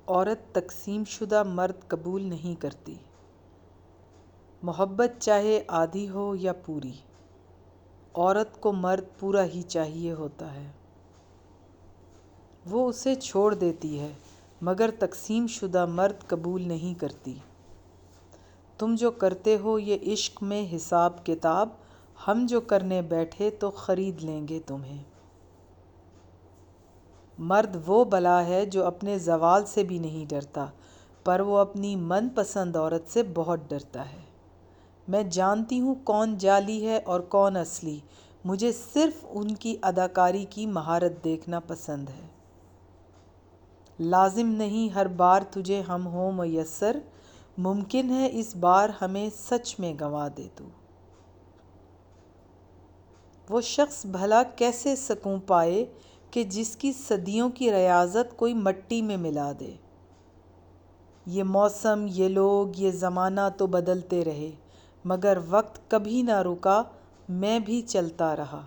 عورت تقسیم شدہ مرد قبول نہیں کرتی۔ محبت چاہے آدھی ہو یا پوری، عورت کو مرد پورا ہی چاہیے ہوتا ہے۔ وہ اسے چھوڑ دیتی ہے مگر تقسیم شدہ مرد قبول نہیں کرتی۔ تم جو کرتے ہو یہ عشق میں حساب کتاب، ہم جو کرنے بیٹھے تو خرید لیں گے تمہیں۔ مرد وہ بلا ہے جو اپنے زوال سے بھی نہیں ڈرتا، پر وہ اپنی من پسند عورت سے بہت ڈرتا ہے۔ میں جانتی ہوں کون جعلی ہے اور کون اصلی، مجھے صرف ان کی اداکاری کی مہارت دیکھنا پسند ہے۔ لازم نہیں ہر بار تجھے ہم ہوں میسر، ممکن ہے اس بار ہمیں سچ میں گنوا دے تو۔ وہ شخص بھلا کیسے سکون پائے کہ جس کی صدیوں کی ریاضت کوئی مٹی میں ملا دے۔ یہ موسم، یہ لوگ، یہ زمانہ تو بدلتے رہے، مگر وقت کبھی نہ رکا، میں بھی چلتا رہا۔